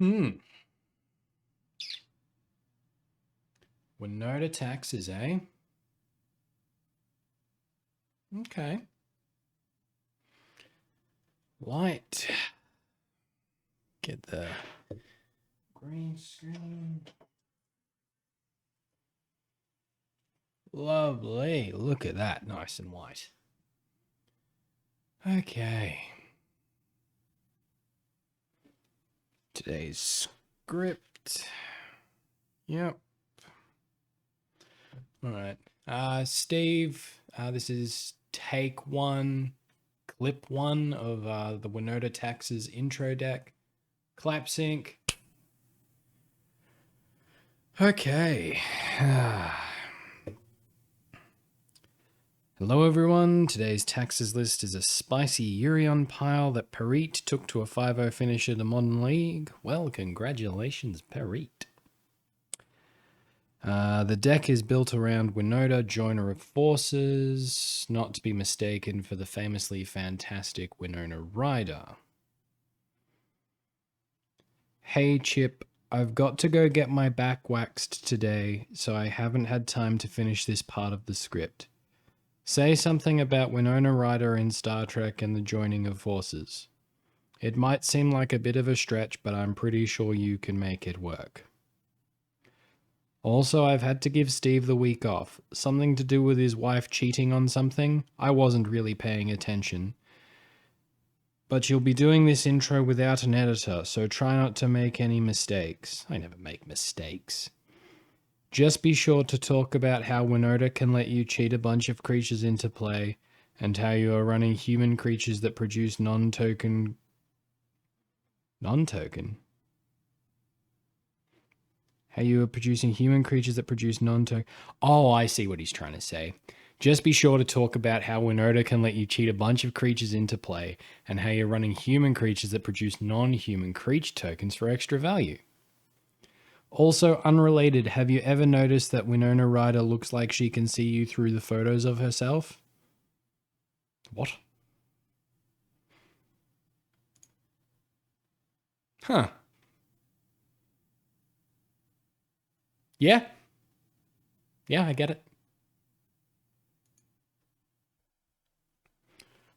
Winota taxes, eh? Okay. Light. Get the green screen. Lovely. Look at that. Nice and white. Okay. Today's script. Yep. All right. Steve, this is take one, clip one of the Winota Taxes intro deck. Clap sync. Okay. Hello everyone, today's taxes list is a spicy Yorion pile that FEAT took to a 5-0 finish at the Modern League. Well, congratulations FEAT. The deck is built around Winota, Joiner of Forces, not to be mistaken for the famously fantastic Winona Rider. Hey Chip, I've got to go get my back waxed today, so I haven't had time to finish this part of the script. Say something about Winona Ryder in Star Trek and the joining of forces. It might seem like a bit of a stretch, but I'm pretty sure you can make it work. Also, I've had to give Steve the week off. Something to do with his wife cheating on something. I wasn't really paying attention. But you'll be doing this intro without an editor, so try not to make any mistakes. I never make mistakes. Just be sure to talk about how Winota can let you cheat a bunch of creatures into play, and how you are running human creatures that produce non-token... Non-token? How you are producing human creatures that produce non-token... Oh, I see what he's trying to say. Just be sure to talk about how Winota can let you cheat a bunch of creatures into play, and how you're running human creatures that produce non-human creature tokens for extra value. Also, unrelated, have you ever noticed that Winona Ryder looks like she can see you through the photos of herself? What? Huh. Yeah. Yeah, I get it.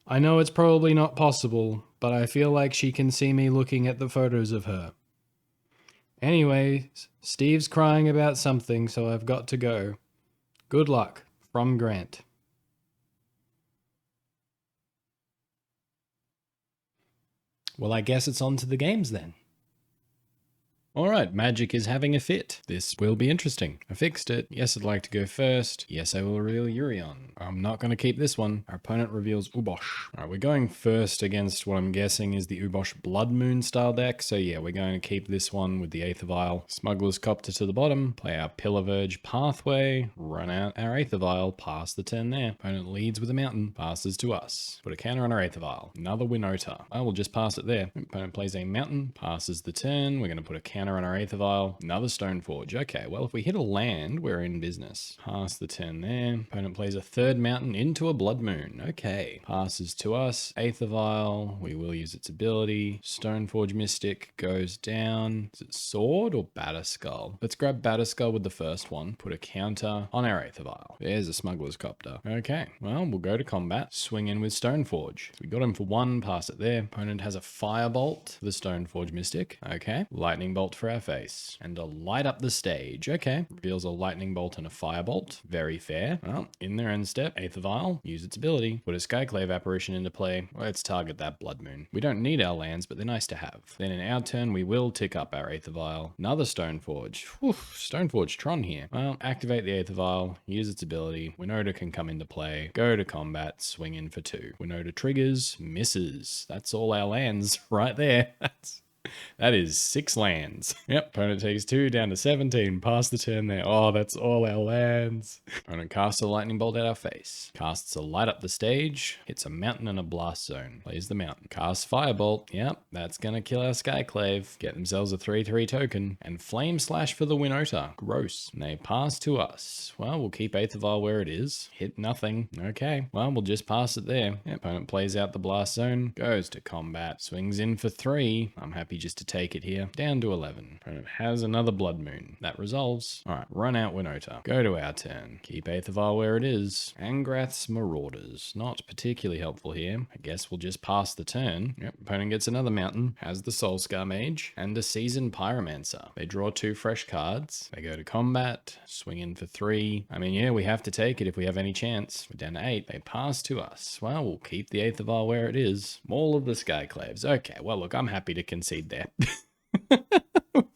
I know it's probably not possible, but I feel like she can see me looking at the photos of her. Anyway, Steve's crying about something, so I've got to go. Good luck. From Grant. Well, I guess it's on to the games then. Alright, Magic is having a fit. This will be interesting. I fixed it. Yes, I'd like to go first. Yes, I will reveal Yorion. I'm not going to keep this one. Our opponent reveals Ubosh. Alright, we're going first against what I'm guessing is the Ubosh Blood Moon style deck. So yeah, we're going to keep this one with the Aether Vial. Smuggler's Copter to the bottom. Play our Pillar Verge Pathway. Run out our Aether Vial. Pass the turn there. Opponent leads with a mountain. Passes to us. Put a counter on our Aether Vial. Another Winota. I will just pass it there. Opponent plays a mountain. Passes the turn. We're going to put a counter on our Aether Vial. Another Stoneforge. Okay, well, if we hit a land, we're in business. Pass the turn there. Opponent plays a third mountain into a Blood Moon. Okay. Passes to us. Aether Vial. We will use its ability. Stoneforge Mystic goes down. Is it Sword or Batterskull? Let's grab Batterskull with the first one. Put a counter on our Aether Vial. There's a Smuggler's Copter. Okay, well, we'll go to combat. Swing in with Stoneforge. We got him for one. Pass it there. Opponent has a Firebolt for the Stoneforge Mystic. Okay. Lightning Bolt for our face. And a Light Up the Stage. Okay. Reveals a Lightning Bolt and a Firebolt. Very fair. Well, in their end step, Aether Vial, use its ability. Put a Skyclave Apparition into play. Let's target that Blood Moon. We don't need our lands, but they're nice to have. Then in our turn, we will tick up our Aether Vial. Another Stoneforge. Whew, Stoneforge Tron here. Well, activate the Aether Vial, use its ability. Winota can come into play. Go to combat, swing in for 2. Winota triggers, misses. That's all our lands right there. That is 6 lands. Yep, opponent takes 2 down to 17. Pass the turn there. Oh, that's all our lands. Opponent casts a lightning bolt at our face. Casts a Light Up the Stage. Hits a mountain and a blast zone. Plays the mountain. Casts Firebolt. Yep, that's gonna kill our Skyclave. Get themselves a 3/3 token. And Flame Slash for the Winota. Gross. And they pass to us. Well, we'll keep Aether Vial where it is. Hit nothing. Okay, well, we'll just pass it there. Yep, opponent plays out the blast zone. Goes to combat. Swings in for 3. I'm happy happy just to take it here. Down to 11. Opponent has another Blood Moon. That resolves. All right, run out Winota. Go to our turn. Keep Eighth of Our where it is. Angrath's Marauders. Not particularly helpful here. I guess we'll just pass the turn. Yep, opponent gets another mountain. Has the Soulscar Mage and a Seasoned Pyromancer. They draw 2 fresh cards. They go to combat. Swing in for 3. I mean, yeah, we have to take it if we have any chance. We're down to 8. They pass to us. Well, we'll keep the Eighth of Our where it is. All of the Skyclaves. Okay, well, look, I'm happy to concede there.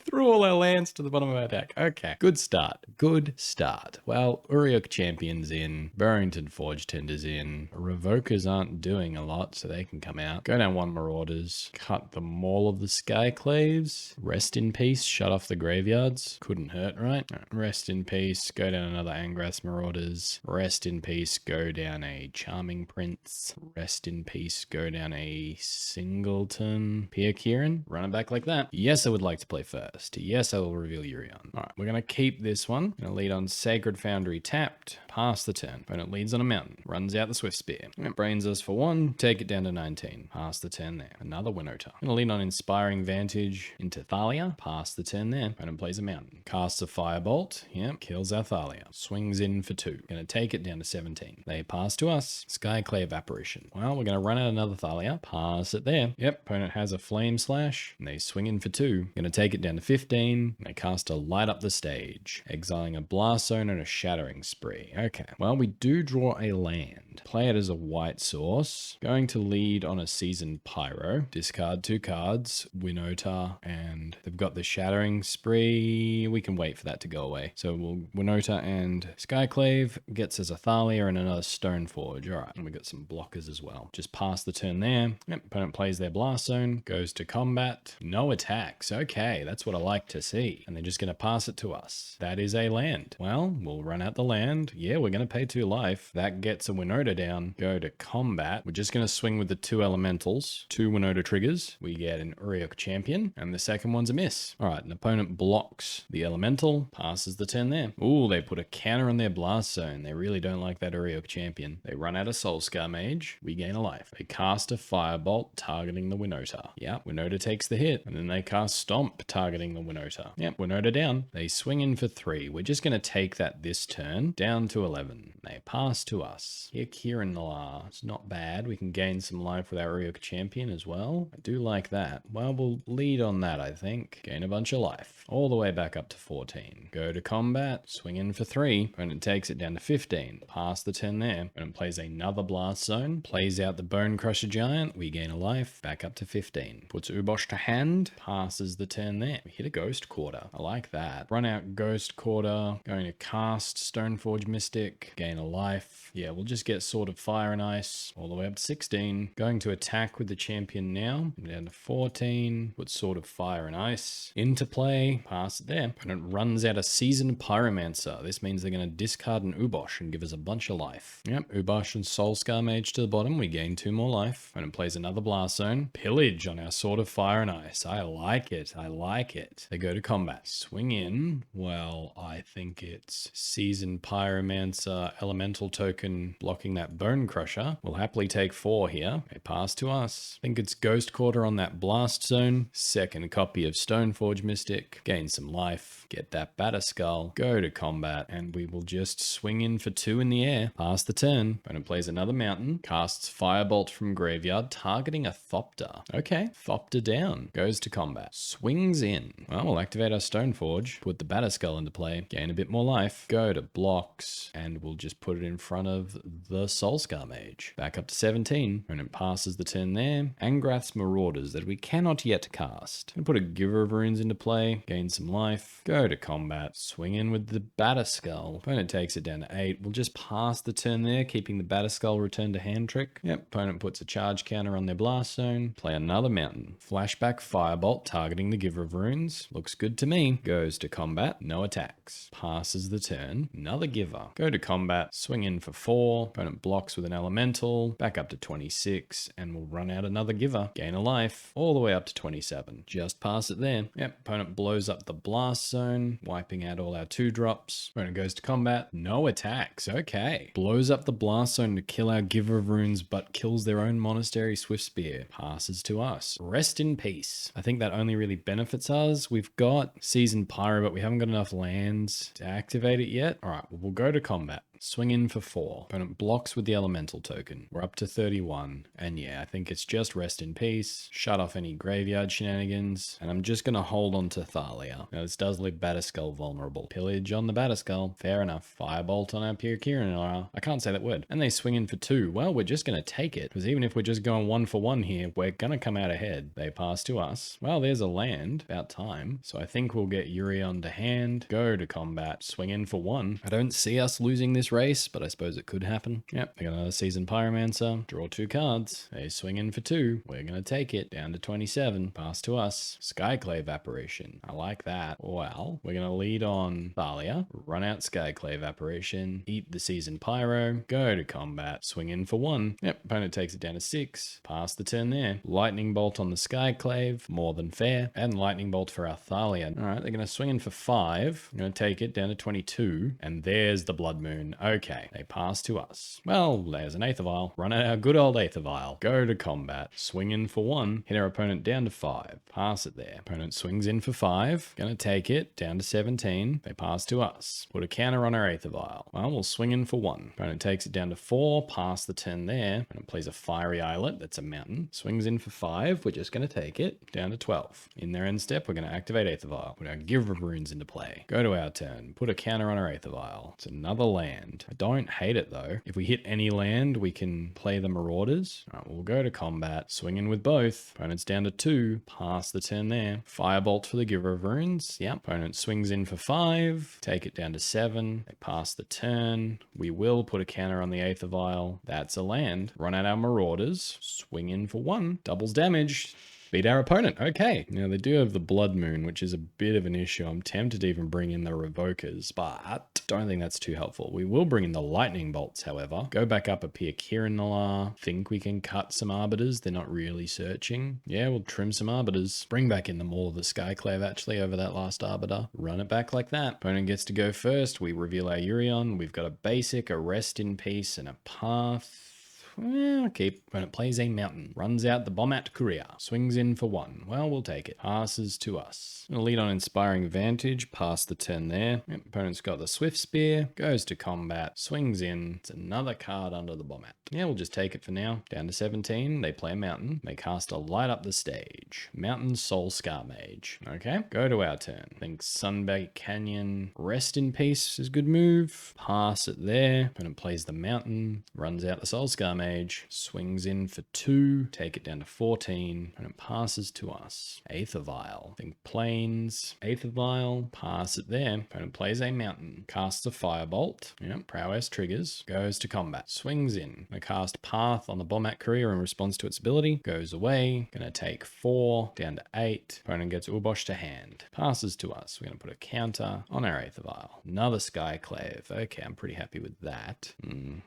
Threw all our lands to the bottom of our deck. Okay, good start. Good start. Well, Uriok Champion's in. Burrington Forge Tender's in. Revokers aren't doing a lot, so they can come out. Go down 1 Marauders. Cut the Maul of the Skyclaves. Rest in peace. Shut off the graveyards. Couldn't hurt, right? Rest in peace. Go down another Angrath's Marauders. Rest in peace. Go down a Charming Prince. Rest in peace. Go down a Singleton. Pierre Kieran. Run it back like that. Yes, I would like to play first. Yes, I will reveal Yorion. All right, we're going to keep this one. Going to lead on Sacred Foundry tapped. Pass the turn. Opponent leads on a mountain. Runs out the Swift Spear. It brains us for 1. Take it down to 19. Pass the turn there. Another Winota. Going to lead on Inspiring Vantage into Thalia. Pass the turn there. Opponent plays a mountain. Casts a Firebolt. Yep, kills our Thalia. Swings in for 2. Going to take it down to 17. They pass to us. Skyclave Apparition. Well, we're going to run out another Thalia. Pass it there. Yep, opponent has a Flame Slash. And they swing in for 2. Going to take it down to 15. They cast a Light Up the Stage, exiling a Blast Zone and a Shattering Spree. Okay, well, we do draw a land. Play it as a white source. Going to lead on a Seasoned Pyro. Discard 2 cards, Winota, and they've got the Shattering Spree. We can wait for that to go away. So we'll Winota and Skyclave gets us a Thalia and another Stoneforge. All right, and we got some blockers as well. Just pass the turn there. Yep, opponent plays their Blast Zone, goes to combat. No attacks. Okay, that's what I like to see. And they're just going to pass it to us. That is a land. Well, we'll run out the land. Yeah, we're going to pay 2 life. That gets a Winota down. Go to combat. We're just going to swing with the 2 elementals. 2 Winota triggers. We get an Uriok Champion. And the second one's a miss. All right, an opponent blocks the elemental. Passes the turn there. Ooh, they put a counter on their Blast Zone. They really don't like that Uriok Champion. They run out of Soulscar Mage. We gain a life. They cast a Firebolt targeting the Winota. Yeah, Winota takes the hit. And then they cast Stomp targeting the Winota. Yep, Winota down. They swing in for 3. We're just going to take that this turn down to 11. They pass to us. Here, Kieran Noir. It's not bad. We can gain some life with our Uriok Champion as well. I do like that. Well, we'll lead on that, I think. Gain a bunch of life. All the way back up to 14. Go to combat. Swing in for 3. Opponent takes it down to 15. Pass the turn there. Opponent plays another Blast Zone. Plays out the Bone Crusher Giant. We gain a life. Back up to 15. Puts Ubosh to hand. Passes the turn there. We hit a Ghost Quarter. I like that. Run out Ghost Quarter. Going to cast Stoneforge Mystic. Gain a life. Yeah, we'll just get Sword of Fire and Ice all the way up to 16. Going to attack with the champion now. Down to 14. Put Sword of Fire and Ice into play. Pass it there. Opponent runs out a Seasoned Pyromancer. This means they're going to discard an Ubosh and give us a bunch of life. Yep, Ubosh and Soulscar Mage to the bottom. We gain 2 more life. Opponent plays another Blast Zone. Pillage on our Sword of Fire and Ice. I like it. I like it. They go to combat. Swing in. Well, I think it's Seasoned Pyromancer Elemental Token blocking that Bone Crusher. We'll happily take 4 here. They pass to us. I think it's Ghost Quarter on that Blast Zone. Second copy of Stoneforge Mystic. Gain some life. Get that Batterskull. Go to combat. And we will just swing in for 2 in the air. Pass the turn. Opponent plays another mountain. Casts Firebolt from graveyard, targeting a Thopter. Okay, Thopter down. Goes to combat. Swings in. Well, we'll activate our Stoneforge. Put the Batterskull into play. Gain a bit more life. Go to blocks. And we'll just put it in front of the Soulscar Mage. Back up to 17. Opponent passes the turn there. Angrath's Marauders that we cannot yet cast. And put a Giver of Runes into play. Gain some life. Go to combat. Swing in with the Batterskull. Opponent takes it down to 8. We'll just pass the turn there, keeping the Batterskull return to hand trick. Yep. Opponent puts a charge counter on their Blast Zone. Play another mountain. Flashback Firebolt targeting the Giver of Runes. Looks good to me. Goes to combat. No attacks. Passes the turn. Another Giver. Go to combat. Swing in for 4. Opponent Opponent blocks with an elemental, back up to 26, and we'll run out another giver. Gain a life, all the way up to 27. Just pass it there. Yep, opponent blows up the blast zone, wiping out all our 2-drops. Opponent goes to combat, no attacks, okay. Blows up the blast zone to kill our giver of runes, but kills their own monastery swift spear. Passes to us. Rest in peace. I think that only really benefits us. We've got Seasoned Pyro, but we haven't got enough lands to activate it yet. All right, well, we'll go to combat. Swing in for 4. Opponent blocks with the elemental token. We're up to 31. And yeah, I think it's just rest in peace. Shut off any graveyard shenanigans. And I'm just going to hold on to Thalia. Now, this does leave Batterskull vulnerable. Pillage on the Batterskull. Fair enough. Firebolt on our Pyrokiran. I can't say that word. And they swing in for 2. Well, we're just going to take it. Because even if we're just going 1 for 1 here, we're going to come out ahead. They pass to us. Well, there's a land. About time. So I think we'll get Yorion to hand. Go to combat. Swing in for 1. I don't see us losing this race, but I suppose it could happen. Yep, they got another Seasoned Pyromancer. Draw 2 cards. They swing in for 2. We're going to take it. Down to 27. Pass to us. Skyclave Apparition. I like that. Well, we're going to lead on Thalia. Run out Skyclave Apparition. Eat the Seasoned Pyro. Go to combat. Swing in for 1. Yep, opponent takes it down to 6. Pass the turn there. Lightning Bolt on the Skyclave. More than fair. And Lightning Bolt for our Thalia. Alright, they're going to swing in for 5. I'm going to take it down to 22. And there's the Blood Moon. Okay, they pass to us. Well, there's an Aether Vial. Run out our good old Aether Vial. Go to combat. Swing in for 1. Hit our opponent down to 5. Pass it there. Opponent swings in for 5. Gonna take it down to 17. They pass to us. Put a counter on our Aether Vial. Well, we'll swing in for 1. Opponent takes it down to 4. Pass the turn there. And it plays a Fiery Islet. That's a mountain. Swings in for 5. We're just gonna take it down to 12. In their end step, we're gonna activate Aether Vial. Put our Giver of Runes into play. Go to our turn. Put a counter on our Aether Vial. It's another land. I don't hate it though. If we hit any land, we can play the Marauders. All right, we'll go to combat. Swing in with both. Opponent's down to 2. Pass the turn there. Firebolt for the Giver of Runes. Yep. Opponent swings in for 5. Take it down to 7. They pass the turn. We will put a counter on the Aether Vial. That's a land. Run out our Marauders. Swing in for 1. Doubles damage. Beat our opponent. Okay. Now they do have the Blood Moon, which is a bit of an issue. I'm tempted to even bring in the Revokers, but don't think that's too helpful. We will bring in the Lightning Bolts, however. Go back up a Pyrokiran. Think we can cut some Arbiters. They're not really searching. Yeah, we'll trim some Arbiters. Bring back in the Maul of the Skyclave actually over that last Arbiter. Run it back like that. Opponent gets to go first. We reveal our Yorion. We've got a basic, a Rest in Peace, and a Path. Okay, opponent plays a mountain. Runs out the Bombat Courier. Swings in for 1. Well, we'll take it. Passes to us. Gonna lead on Inspiring Vantage. Pass the turn there. Yep, opponent's got the Swift Spear. Goes to combat. Swings in. It's another card under the Bombat. Yeah, we'll just take it for now. Down to 17. They play a mountain. They cast a Light Up the Stage. Mountain Soul Scar Mage. Okay, go to our turn. Think Sunbait Canyon. Rest in Peace is a good move. Pass it there. Opponent plays the mountain. Runs out the Soul Scar Mage. Swings in for 2. Take it down to 14. And it passes to us. Aether Vial. Think Plains. Aether Vial. Pass it there. Opponent plays a mountain. Casts a Firebolt. Yep, prowess triggers. Goes to combat. Swings in. Gonna cast Path on the Bombat Courier in response to its ability. Goes away. Gonna take 4. Down to 8. Opponent gets Ubosh to hand. Passes to us. We're gonna put a counter on our Aether Vial. Another Skyclave. Okay, I'm pretty happy with that.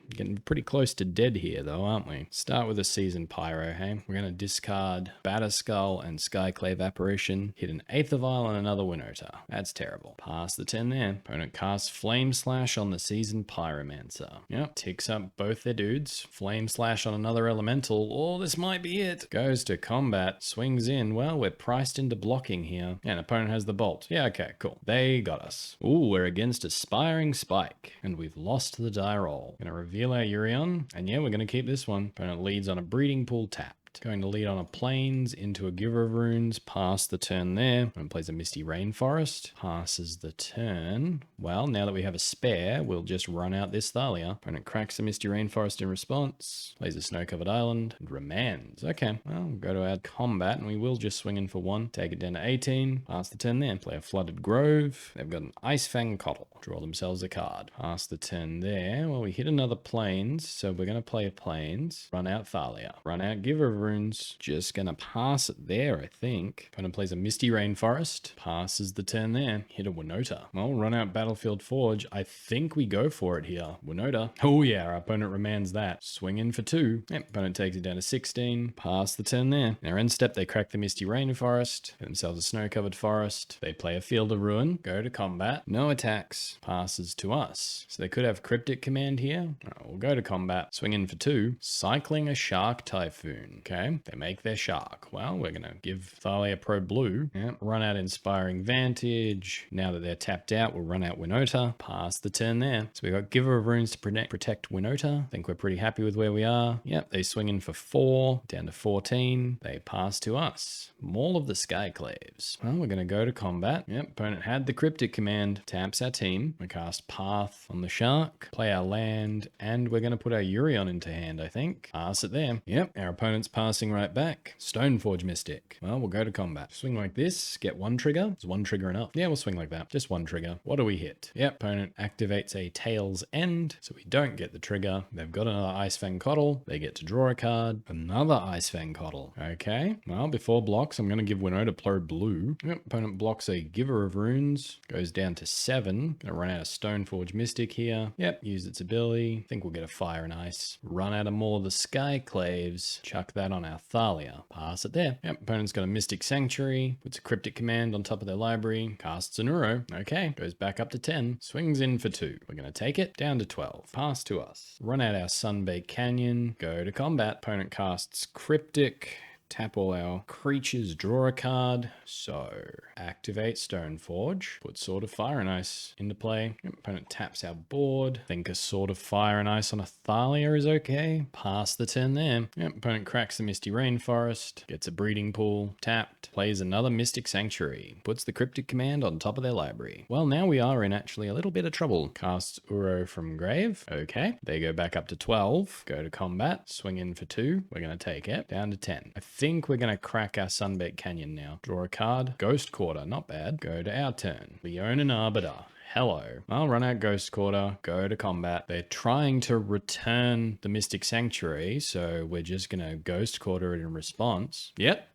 Getting pretty close to dead here though, aren't we? Start with a Seasoned Pyro, hey? We're gonna discard Batterskull and Skyclave Apparition. Hit an Aether Vial and another Winota. That's terrible. Pass the turn there. Opponent casts Flame Slash on the Seasoned Pyromancer. Yep, ticks up both their dudes. Flame Slash on another Elemental. Oh, this might be it. Goes to combat. Swings in. Well, we're priced into blocking here. And opponent has the Bolt. Yeah, okay, cool. They got us. Ooh, we're against Aspiring Spike. And we've lost the die roll. Gonna reveal our Yorion. And yeah, we're gonna keep this one. Opponent leads on a Breeding Pool tapped. Going to lead on a Plains into a Giver of Runes. Pass the turn there. And plays a Misty Rainforest. Passes the turn. Well, now that we have a spare, we'll just run out this Thalia. Opponent cracks the Misty Rainforest in response. Plays a Snow-Covered Island. And remands. Okay, well, we'll go to our combat and we will just swing in for 1. Take it down to 18. Pass the turn there. Play a Flooded Grove. They've got an Ice Fang Coddle. Draw themselves a card. Pass the turn there. Well, we hit another Plains, so we're going to play a Plains. Run out Thalia. Run out Giver of of Runes. Just gonna pass it there, I think. Opponent plays a Misty Rainforest. Passes the turn there. Hit a Winota. Well, run out Battlefield Forge. I think we go for it here. Winota. Oh yeah, our opponent remands that. Swing in for 2. Yep, opponent takes it down to 16. Pass the turn there. Now end step, they crack the Misty Rainforest. Get themselves a snow-covered forest. They play a Field of Ruin. Go to combat. No attacks. Passes to us. So they could have Cryptic Command here. We'll go to combat. Swing in for 2. Cycling a Shark Typhoon. Okay, they make their shark. Well, we're gonna give Thalia Pro Blue. Yep. Run out Inspiring Vantage. Now that they're tapped out, we'll run out Winota. Pass the turn there. So we got Giver of Runes to protect Winota. I think we're pretty happy with where we are. Yep, they swing in for 4. Down to 14. They pass to us. Maul of the Skyclaves. Well, we're gonna go to combat. Yep, opponent had the Cryptic Command. Taps our team. We cast Path on the shark. Play our land. And we're gonna put our Yorion into hand, I think. Pass it there. Yep, our opponent's passing right back. Stoneforge Mystic. Well, we'll go to combat. Swing like this. Get 1 trigger. Is 1 trigger enough? Yeah, we'll swing like that. Just 1 trigger. What do we hit? Yep, opponent activates a Tail's End. So we don't get the trigger. They've got another Ice Fang Coddle. They get to draw a card. Another Ice Fang Coddle. Okay. Well, before blocks, I'm going to give Winota Pro Blue. Yep, opponent blocks a Giver of Runes. Goes down to 7. Going to run out of Stoneforge Mystic here. Yep, use its ability. Think we'll get a Fire and Ice. Run out of more of the Skyclaves. Chuck that on our Thalia. Pass it there. Yep, opponent's got a Mystic Sanctuary. Puts a Cryptic Command on top of their library. Casts an Uro. Okay, goes back up to 10. Swings in for 2. We're going to take it down to 12. Pass to us. Run out our Sunbaked Canyon. Go to combat. Opponent casts Cryptic. Tap all our creatures, draw a card. So, activate Stoneforge. Put Sword of Fire and Ice into play. Opponent taps our board. Think a Sword of Fire and Ice on a Thalia is okay. Pass the turn there. Yep, opponent cracks the Misty Rainforest. Gets a Breeding Pool. Tapped. Plays another Mystic Sanctuary. Puts the Cryptic Command on top of their library. Well, now we are in actually a little bit of trouble. Casts Uro from grave. Okay. They go back up to 12. Go to combat. Swing in for 2. We're going to take it. Down to 10. I think we're going to crack our Sunbaked Canyon now. Draw a card. Ghost Quarter, not bad. Go to our turn. We own an Arbiter. Hello. I'll run out Ghost Quarter, go to combat. They're trying to return the Mystic Sanctuary, so we're just going to Ghost Quarter it in response. Yep.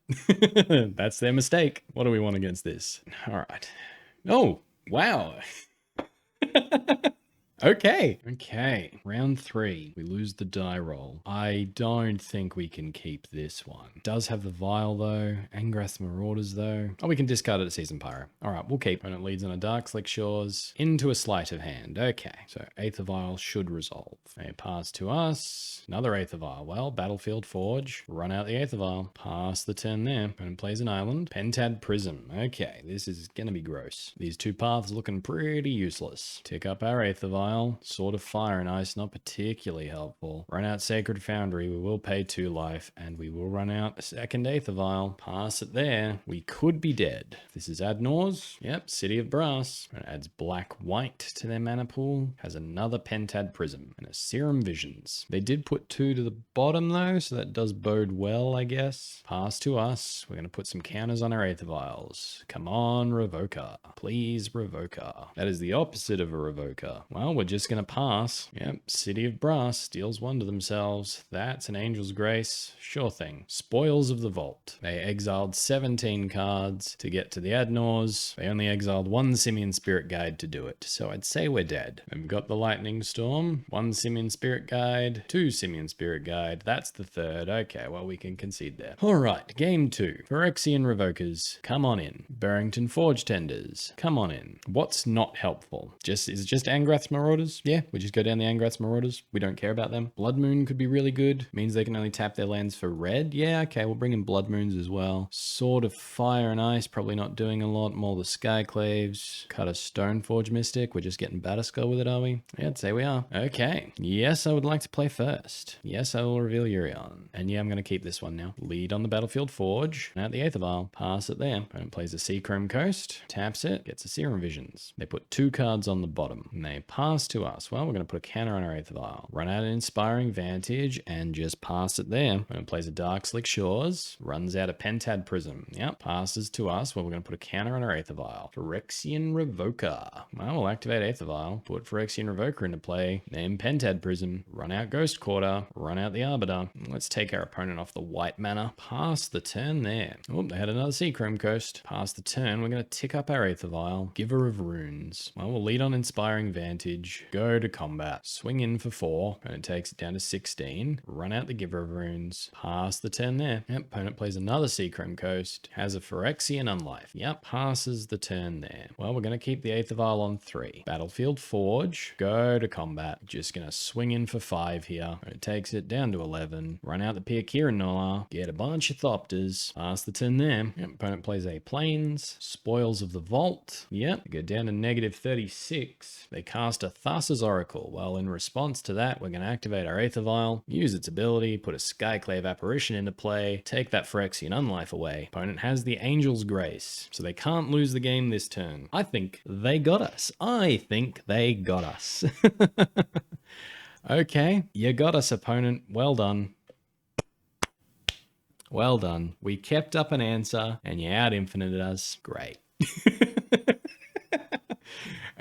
That's their mistake. What do we want against this? All right. Oh, wow. Okay. Round 3. We lose the die roll. I don't think we can keep this one. Does have the Vial though. Angrath Marauders though. Oh, we can discard it at Season Pyro. All right, we'll keep. Opponent leads on a Dark Slick Shores into a Sleight of Hand. Okay, so Aether Vial should resolve. They pass to us. Another Aether Vial. Well, Battlefield Forge. Run out the Aether Vial. Pass the turn there. Opponent plays an island. Pentad Prism. Okay, this is gonna be gross. These 2 paths looking pretty useless. Tick up our Aether Vial. Sword of Fire and Ice, not particularly helpful. Run out Sacred Foundry, we will pay 2 life, and we will run out a second Aether Vial. Pass it there. We could be dead. This is Adnor's. Yep, City of Brass. It adds black-white to their mana pool. Has another Pentad Prism and a Serum Visions. They did put 2 to the bottom though, so that does bode well, I guess. Pass to us. We're going to put some counters on our Aether Vials. Come on, Revoker. Please, Revoker. That is the opposite of a Revoker. Well, we're just going to pass. Yep, City of Brass steals 1 to themselves. That's an Angel's Grace. Sure thing. Spoils of the Vault. They exiled 17 cards to get to the Adnors. They only exiled 1 Simian Spirit Guide to do it. So I'd say we're dead. We've got the Lightning Storm. 1 Simian Spirit Guide. 2 Simian Spirit Guide. That's the 3rd. Okay, well, we can concede there. All right, game 2. Phyrexian Revokers. Come on in. Barrington Forge Tenders. Come on in. What's not helpful? Is it just Angrath's Marauders? Yeah, we just go down the Angrath's Marauders. We don't care about them. Blood Moon could be really good. Means they can only tap their lands for red. Yeah, okay, we'll bring in Blood Moons as well. Sword of Fire and Ice, probably not doing a lot. More the Skyclaves. Cut a Stoneforge Mystic. We're just getting Batterskull with it, are we? Yeah, I'd say we are. Okay. Yes, I would like to play first. Yes, I will reveal Yorion. And yeah, I'm going to keep this one now. Lead on the Battlefield Forge. At the Aether Vial. Pass it there. Opponent plays a Seachrome Coast. Taps it. Gets a Serum Visions. They put 2 cards on the bottom. And they pass pass to us. Well, we're going to put a counter on our Aether Vial. Run out an Inspiring Vantage and just pass it there. When it plays a Dark Slick Shores, runs out a Pentad Prism. Yep, passes to us. Well, we're going to put a counter on our Aether Vial. Phyrexian Revoker. Well, we'll activate Aether Vial, put Phyrexian Revoker into play, name Pentad Prism, run out Ghost Quarter, run out the Arbiter. Let's take our opponent off the white mana. Pass the turn there. Oh, they had another Seachrome Coast. Pass the turn. We're going to tick up our Aether Vial. Giver of Runes. Well, we'll lead on Inspiring Vantage. Go to combat. Swing in for 4. Opponent takes it down to 16. Run out the Giver of Runes. Pass the turn there. Yep, opponent plays another Seachrome Coast. Has a Phyrexian Unlife. Yep, passes the turn there. Well, we're going to keep the Aether Vial on 3. Battlefield Forge. Go to combat. Just going to swing in for 5 here. Opponent takes it down to 11. Run out the Pia Kieran Nola. Get a bunch of Thopters. Pass the turn there. Yep, opponent plays a Plains. Spoils of the Vault. Yep, go down to negative 36. They cast a Thassa's Oracle. Well, in response to that, we're going to activate our Aether Vial, use its ability, put a Skyclave Apparition into play, take that Phyrexian Unlife away. Opponent has the Angel's Grace, so they can't lose the game this turn. I think they got us. Okay, you got us, opponent. Well done. Well done. We kept up an answer, and you out-infinited us. Great.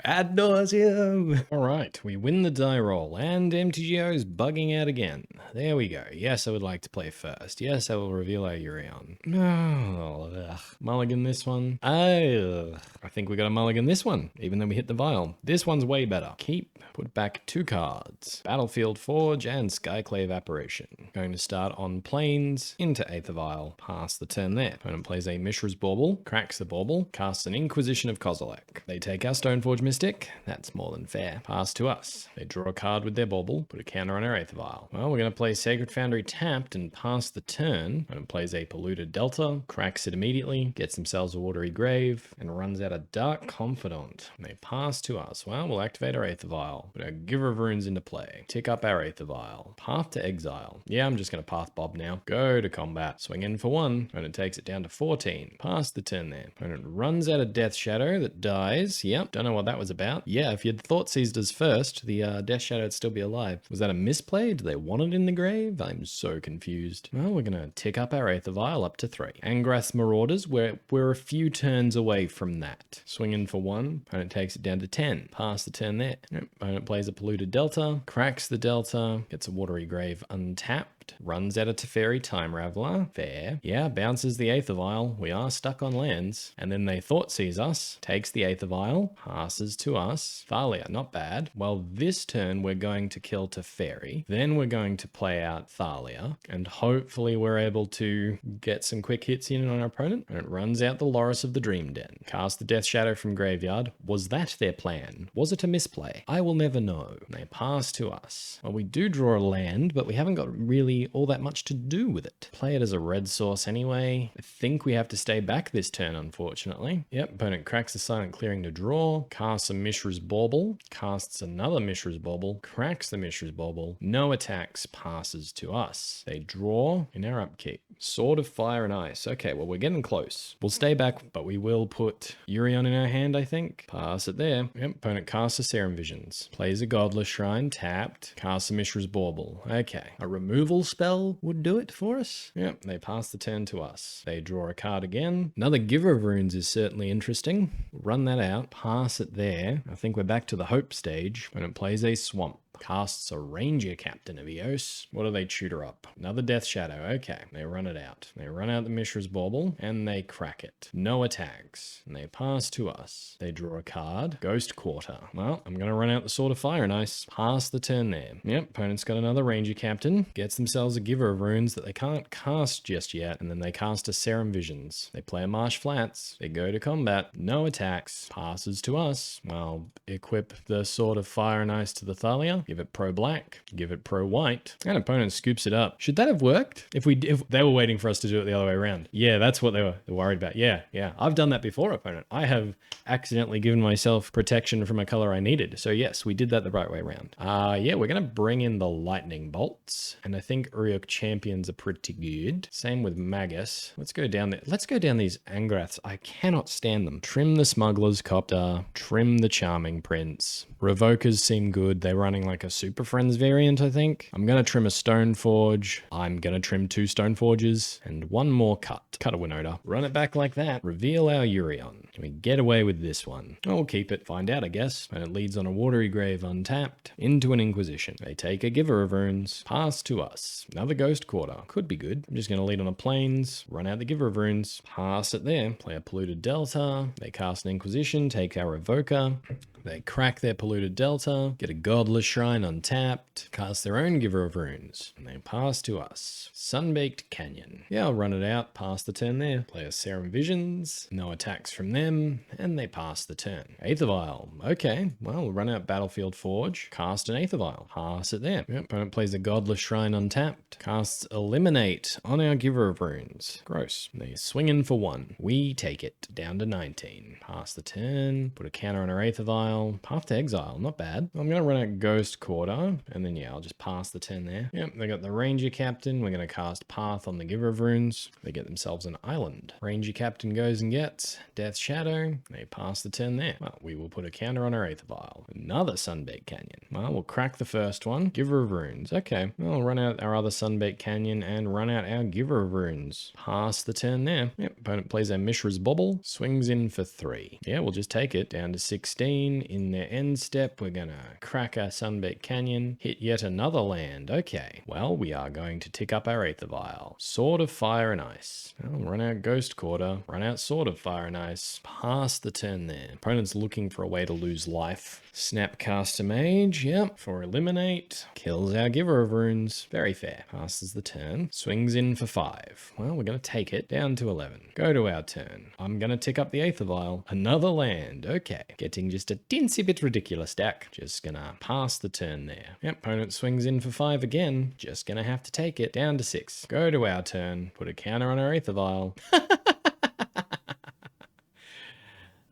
Ad nauseum. All right, we win the die roll, and MTGO is bugging out again. There we go. Yes, I would like to play first. Yes, I will reveal our Yorion. Oh, mulligan this one. I think we got a mulligan this one, even though we hit the vial. This one's way better. Keep. Put back 2 cards. Battlefield Forge and Skyclave Apparition. Going to start on Plains, into Aether Vial. Pass the turn there. Opponent plays a Mishra's Bauble, cracks the Bauble, casts an Inquisition of Kozilek. They take our Stoneforge Mystic. That's more than fair. Pass to us. They draw a card with their Bauble, put a counter on our Aether Vial. Well, we're going to play Sacred Foundry tapped and pass the turn. Opponent plays a Polluted Delta, cracks it immediately, gets themselves a Watery Grave, and runs out a Dark Confidant. They pass to us. Well, we'll activate our Aether Vial. Put our Giver of Runes into play. Tick up our Aether Vial. Path to Exile. Yeah, I'm just going to Path Bob now. Go to combat. Swing in for 1. Opponent takes it down to 14. Pass the turn there. Opponent runs out of Death Shadow that dies. Yep, don't know what that was about. Yeah, if you'd thought seized us first, the Death Shadow would still be alive. Was that a misplay? Do they want it in the grave? I'm so confused. Well, we're going to tick up our Aether Vial up to 3. Angrath's Marauders, we're a few turns away from that. Swing in for 1. Opponent takes it down to 10. Pass the turn there. Yep. Opponent plays a Polluted Delta, cracks the Delta, gets a Watery Grave untapped, runs out of Teferi Time Raveler. Fair. Yeah, bounces the Aether Vial. We are stuck on lands. And then they thought sees us, takes the Aether Vial, passes to us. Thalia, not bad. Well, this turn we're going to kill Teferi. Then we're going to play out Thalia. And hopefully we're able to get some quick hits in on our opponent. And it runs out the Loris of the Dream Den. Cast the Death Shadow from graveyard. Was that their plan? Was it a misplay? I will never know. They pass to us. Well, we do draw a land, but we haven't got really all that much to do with it. Play it as a red source anyway. I think we have to stay back this turn, unfortunately. Yep, opponent cracks the Silent Clearing to draw, casts a Mishra's Bauble, casts another Mishra's Bauble, cracks the Mishra's Bauble, no attacks, passes to us. They draw in our upkeep. Sword of Fire and Ice. Okay, well, we're getting close. We'll stay back, but we will put Yorion in our hand, I think. Pass it there. Yep, opponent casts a Serum Visions. Plays a Godless Shrine, tapped, casts a Mishra's Bauble. Okay, a removal spell would do it for us. Yep, they pass the turn to us. They draw a card again. Another Giver of Runes is certainly interesting. Run that out, pass it there. I think we're back to the Hope stage when it plays a Swamp. Casts a Ranger Captain of Eos. What do they tutor up? Another Death Shadow. Okay, they run it out. They run out the Mishra's Bauble, and they crack it. No attacks. And they pass to us. They draw a card. Ghost Quarter. Well, I'm going to run out the Sword of Fire and Ice. Pass the turn there. Yep, opponent's got another Ranger Captain. Gets themselves a Giver of Runes that they can't cast just yet, and then they cast a Serum Visions. They play a Marsh Flats. They go to combat. No attacks. Passes to us. Well, equip the Sword of Fire and Ice to the Thalia. give it pro-black, give it pro-white, and opponent scoops it up. Should that have worked? If they were waiting for us to do it the other way around. Yeah, that's what they were worried about. Yeah. I've done that before, opponent. I have accidentally given myself protection from a color I needed. So yes, we did that the right way around. Yeah, we're going to bring in the lightning bolts, and I think Uruk champions are pretty good. Same with Magus. Let's go down there. Let's go down these Angraths. I cannot stand them. Trim the Smuggler's Copter, trim the Charming Prince. Revokers seem good. They're running like a Super Friends variant, I think. I'm going to trim a Stoneforge. I'm going to trim 2 Stoneforges and 1 more cut. Cut a Winota. Run it back like that. Reveal our Yorion. Can we get away with this one? Oh, we'll keep it. Find out, I guess. And it leads on a Watery Grave untapped into an Inquisition. They take a Giver of Runes. Pass to us. Another Ghost Quarter. Could be good. I'm just going to lead on a Plains. Run out the Giver of Runes. Pass it there. Play a Polluted Delta. They cast an Inquisition. Take our Revoker. They crack their Polluted Delta, get a Godless Shrine untapped, cast their own Giver of Runes, and they pass to us. Sunbaked Canyon. Yeah, I'll run it out, pass the turn there. Play a Serum Visions, no attacks from them, and they pass the turn. Aether Vial. Okay, well, we'll run out Battlefield Forge, cast an Aether Vial, pass it there. Yep, opponent plays a Godless Shrine untapped, casts Eliminate on our Giver of Runes. Gross. They swing in for 1. We take it, down to 19. Pass the turn, put a counter on our Aether Vial, Path to Exile, not bad. I'm going to run out Ghost Quarter, and then yeah, I'll just pass the turn there. Yep, they got the Ranger Captain. We're going to cast Path on the Giver of Runes. They get themselves an island. Ranger Captain goes and gets Death Shadow. They pass the turn there. Well, we will put a counter on our Aether Vial. Another Sunbaked Canyon. Well, we'll crack the first one. Giver of Runes. Okay, well, we'll run out our other Sunbaked Canyon and run out our Giver of Runes. Pass the turn there. Yep, opponent plays a Mishra's Bauble. Swings in for 3. Yeah, we'll just take it down to 16. In their end step, we're gonna crack our Sunbaked Canyon, hit yet another land. Okay, well, we are going to tick up our Aether Vial. Sword of Fire and Ice. Well, run out Ghost Quarter, run out Sword of Fire and Ice, pass the turn there. Opponent's looking for a way to lose life. Snapcaster Mage, yep, for Eliminate. Kills our Giver of Runes. Very fair. Passes the turn. Swings in for 5. Well, we're going to take it down to 11. Go to our turn. I'm going to tick up the Aether Vial. Another land. Okay. Getting just a teensy bit ridiculous stack. Just going to pass the turn there. Yep, opponent swings in for 5 again. Just going to have to take it down to 6. Go to our turn. Put a counter on our Aether Vial.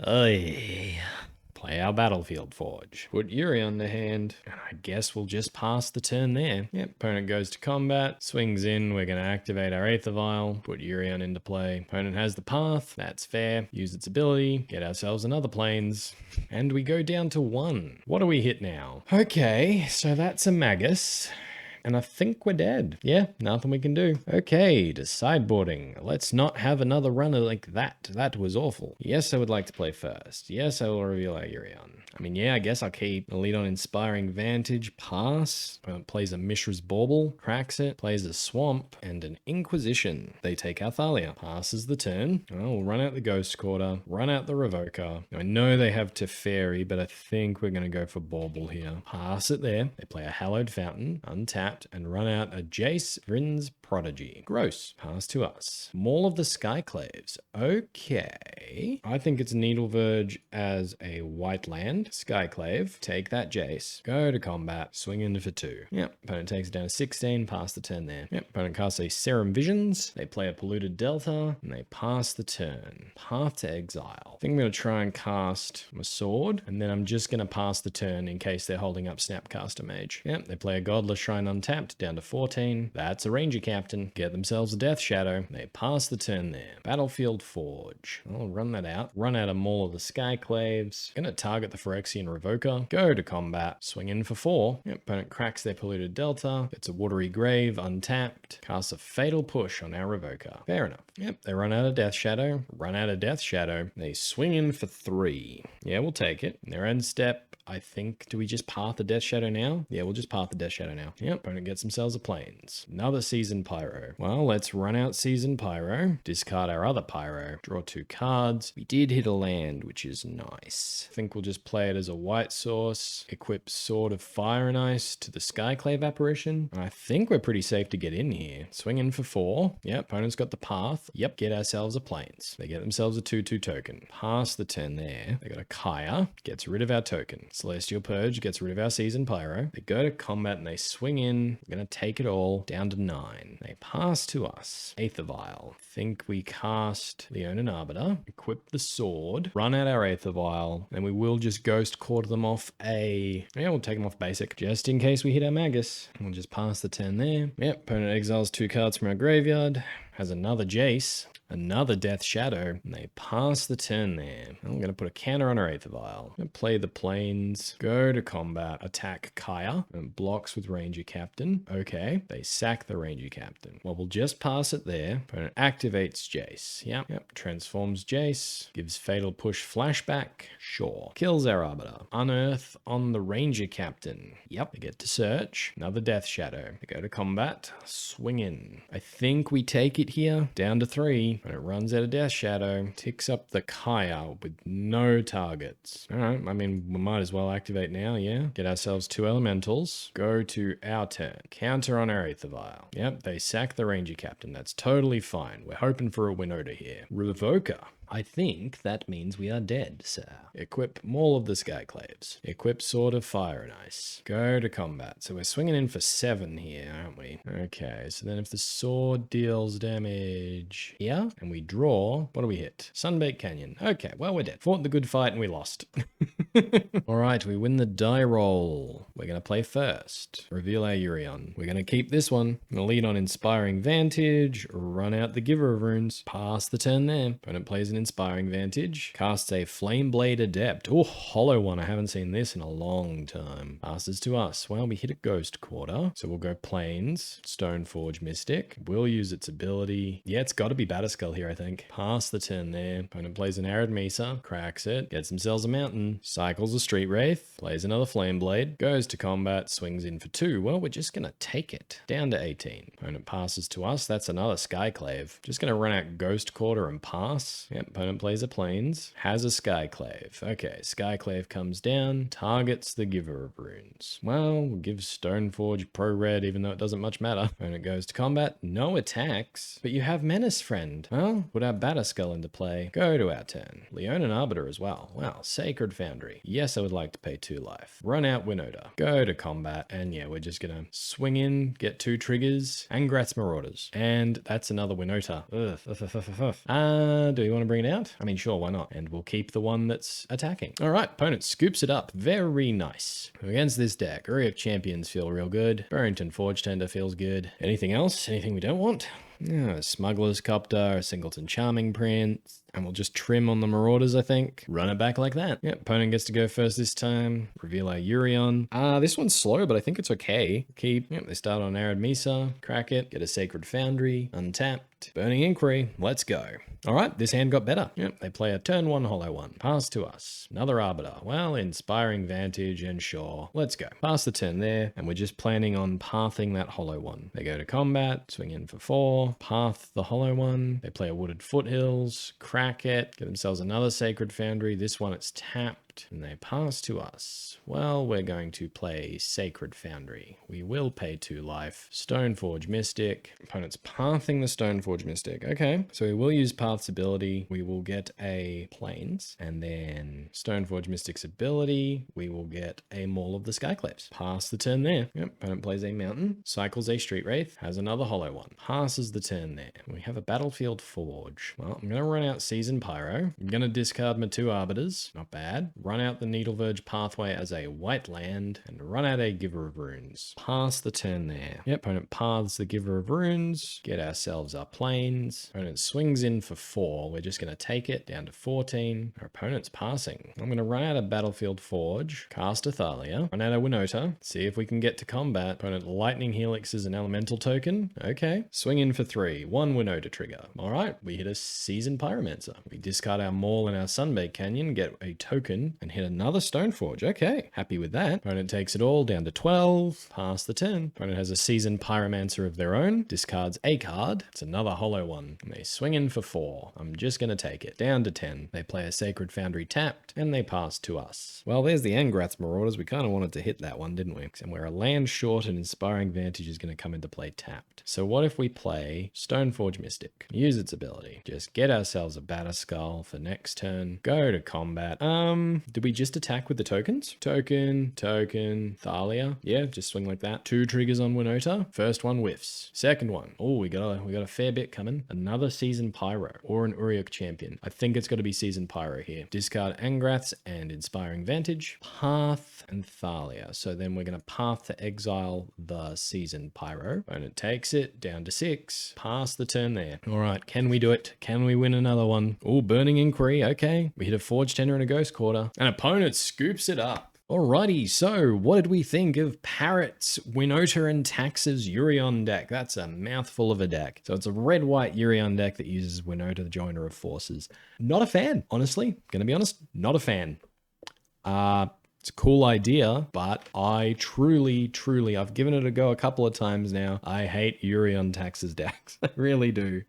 Oy. Play our Battlefield Forge. Put Yorion to hand, and I guess we'll just pass the turn there. Yep, opponent goes to combat, swings in, we're going to activate our Aether Vial, put Yorion into play. Opponent has the path, that's fair. Use its ability, get ourselves another Plains, and we go down to 1. What do we hit now? Okay, so that's a Magus. And I think we're dead. Yeah, nothing we can do. Okay, to sideboarding. Let's not have another runner like that. That was awful. Yes, I would like to play first. Yes, I will reveal our Yorion. I mean, yeah, I guess I'll keep a lead on Inspiring Vantage. Pass. Plays a Mishra's Bauble. Cracks it. Plays a Swamp. And an Inquisition. They take our Thalia. Passes the turn. Oh, we'll run out the Ghost Quarter. Run out the Revoker. I know they have Teferi, but I think we're going to go for Bauble here. Pass it there. They play a Hallowed Fountain. Untap. And run out a Jace Vryn's Prodigy. Gross. Pass to us. Maul of the Skyclaves. Okay. I think it's Needle Verge as a white land. Skyclave. Take that Jace. Go to combat. Swing in for 2. Yep. Opponent takes it down to 16. Pass the turn there. Yep. Opponent casts a Serum Visions. They play a Polluted Delta. And they pass the turn. Path to Exile. I think I'm going to try and cast my sword. And then I'm just going to pass the turn in case they're holding up Snapcaster Mage. Yep. They play a Godless Shrine untapped down to 14. That's a Ranger Captain. Get themselves a Death Shadow. They pass the turn there. Battlefield Forge. I'll run that out. Run out a Maul of the Skyclaves. Gonna target the Phyrexian Revoker. Go to combat. Swing in for 4. Yep, opponent cracks their Polluted Delta. It's a Watery Grave untapped. Casts a Fatal Push on our Revoker. Fair enough. Yep, they run out of Death Shadow. Run out of Death Shadow. They swing in for 3. Yeah, we'll take it. Their end step. I think, do we just path the Death Shadow now? Yeah, we'll just path the Death Shadow now. Yep, opponent gets themselves a Plains. Another Seasoned Pyro. Well, let's run out Seasoned Pyro. Discard our other Pyro. Draw 2 cards. We did hit a land, which is nice. I think we'll just play it as a white source. Equip Sword of Fire and Ice to the Skyclave Apparition. I think we're pretty safe to get in here. Swing in for 4. Yep, opponent's got the path. Yep, get ourselves a Plains. They get themselves a 2/2 token. Pass the turn there. They got a Kaya. Gets rid of our token. Celestial Purge gets rid of our Seasoned Pyro. They go to combat and they swing in. We're going to take it all down to 9. They pass to us. Aether Vial. Think we cast Leonin Arbiter, equip the sword, run out our Aether Vial, and we will just Ghost Quarter them off we'll take them off basic, just in case we hit our Magus. We'll just pass the turn there. Yep, opponent exiles 2 cards from our graveyard, has another Jace, another Death Shadow, and they pass the turn there. I'm going to put a counter on our Aether Vial. I'm going to play the Plains, go to combat, attack Kaya, and blocks with Ranger Captain. Okay, they sack the Ranger Captain. Well, we'll just pass it there. Opponent activates Jace. Yep, transforms Jace, gives Fatal Push flashback. Sure. Kills our Arbiter. Unearth on the Ranger Captain. Yep, they get to search. Another Death Shadow. They go to combat, swing in. I think we take it here, down to 3. When it runs out of Death Shadow, ticks up the Kaya with no targets. Alright, I mean, we might as well activate now, yeah? Get ourselves 2 elementals. Go to our turn. Counter on our Aether Vial. Yep, they sack the Ranger Captain. That's totally fine. We're hoping for a Winota here. Revoker. I think that means we are dead, sir. Equip Maul of the Skyclaves. Equip Sword of Fire and Ice. Go to combat. So we're swinging in for 7 here, aren't we? Okay, so then if the sword deals damage here, and we draw, what do we hit? Sunbaked Canyon. Okay, well, we're dead. Fought the good fight and we lost. All right, we win the die roll. We're going to play first. Reveal our Yorion. We're going to keep this one. I'm going to lead on Inspiring Vantage, run out the Giver of Runes, pass the turn there. Opponent plays an Inspiring Vantage, casts a Flameblade Adept. Oh, hollow one. I haven't seen this in a long time. Passes to us. Well, we hit a Ghost Quarter, so we'll go Plains, Stoneforge Mystic. We'll use its ability. Yeah, it's got to be Batterskull here, I think. Pass the turn there. Opponent plays an Arid Mesa, cracks it, gets themselves a mountain, cycles a Street Wraith, plays another Flameblade, goes to combat, swings in for 2. Well, we're just going to take it. Down to 18. Opponent passes to us. That's another Skyclave. Just going to run out Ghost Quarter and pass. Yep, opponent plays a Plains, has a Skyclave. Okay, Skyclave comes down, targets the Giver of Runes. Well, we'll give Stoneforge Pro Red, even though it doesn't much matter. Opponent goes to combat, no attacks, but you have Menace Friend. Well, put our Batterskull into play. Go to our turn. Leonin Arbiter as well. Wow, Sacred Foundry. Yes, I would like to pay 2 life. Run out Winota. Go to combat, and yeah, we're just gonna swing in, get 2 triggers, Angrat's Marauders. And that's another Winota. Do we want to bring it out? I mean, sure, why not? And we'll keep the one that's attacking. All right, opponent scoops it up. Very nice. Against this deck, Array of Champions feel real good. Burrington Forge Tender feels good. Anything else? Anything we don't want? Smuggler's Copter, Singleton Charming Prince, and we'll just trim on the Marauders, I think. Run it back like that. Yep, opponent gets to go first this time. Reveal our Yorion. This one's slow, but I think it's okay. Keep. Yep, they start on Arid Mesa, crack it, get a Sacred Foundry, untap. Burning Inquiry, let's go. All right, this hand got better. Yep, they play a turn 1 hollow one. Pass to us. Another Arbiter. Well, Inspiring Vantage and sure. Let's go. Pass the turn there, and we're just planning on pathing that hollow one. They go to combat, swing in for 4, path the hollow one. They play a Wooded Foothills, crack it, get themselves another Sacred Foundry. This one it's tapped, and they pass to us. Well, we're going to play Sacred Foundry. We will pay 2 life. Stoneforge Mystic. Opponent's pathing the Stoneforge Mystic. Okay, so we will use Path's ability. We will get a Plains, and then Stoneforge Mystic's ability. We will get a Maul of the Skyclaves. Pass the turn there. Yep, opponent plays a Mountain, cycles a Street Wraith, has another hollow one. Passes the turn there. We have a Battlefield Forge. Well, I'm going to run out Seasoned Pyro. I'm going to discard my 2 Arbiters. Not bad. Run out the Needleverge Pathway as a white land, and run out a Giver of Runes. Pass the turn there. Yep, opponent paths the Giver of Runes. Get ourselves our Plains. Opponent swings in for 4. We're just going to take it down to 14. Our opponent's passing. I'm going to run out a Battlefield Forge, cast a Thalia, run out a Winota, see if we can get to combat. Opponent Lightning Helix is an elemental token. Okay. Swing in for 3. 1 Winota trigger. All right, we hit a Seasoned Pyromancer. We discard our Maul and our Sunbaked Canyon, get a token, and hit another Stoneforge. Okay, happy with that. Opponent takes it all down to 12. Pass the turn. Opponent has a Seasoned Pyromancer of their own, discards a card. It's another hollow one. And they swing in for 4. I'm just going to take it. Down to 10. They play a Sacred Foundry tapped, and they pass to us. Well, there's the Angrat's Marauders. We kind of wanted to hit that one, didn't we? And we're a land short, and Inspiring Vantage is going to come into play tapped. So what if we play Stoneforge Mystic? Use its ability. Just get ourselves a Batterskull for next turn. Go to combat. Did we just attack with the tokens? Token, Thalia. Yeah, just swing like that. 2 triggers on Winota. First one whiffs. Second one. Oh, we got a fair bit coming. Another Seasoned Pyro or an Uriok champion. I think it's got to be Seasoned Pyro here. Discard Angraths and Inspiring Vantage. Path and Thalia. So then we're going to path to exile the Seasoned Pyro. Opponent takes it down to 6. Pass the turn there. All right, can we do it? Can we win another one? Oh, Burning Inquiry. Okay. We hit a Forge Tender and a Ghost Quarter. An opponent scoops it up. Alrighty, so what did we think of Parrots, Winota, and Tax's Yorion deck? That's a mouthful of a deck. So it's a red-white Yorion deck that uses Winota, the Joiner of Forces. Not a fan, honestly. Gonna be honest, not a fan. It's a cool idea, but I truly, I've given it a go a couple of times now. I hate Yorion Tax's decks. I really do.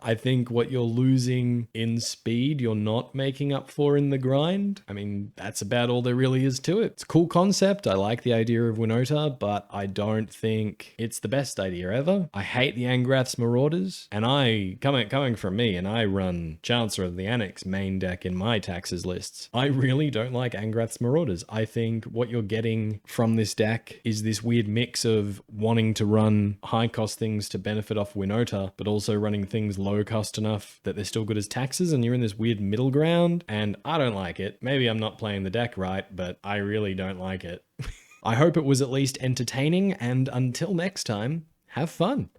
I think what you're losing in speed, you're not making up for in the grind. I mean, that's about all there really is to it. It's a cool concept. I like the idea of Winota, but I don't think it's the best idea ever. I hate the Angrath's Marauders, and coming from me, and I run Chancellor of the Annex main deck in my Taxes lists. I really don't like Angrath's Marauders. I think what you're getting from this deck is this weird mix of wanting to run high cost things to benefit off Winota, but also running things low cost enough that they're still good as taxes, and you're in this weird middle ground, and I don't like it. Maybe I'm not playing the deck right, but I really don't like it. I hope it was at least entertaining, and until next time, have fun.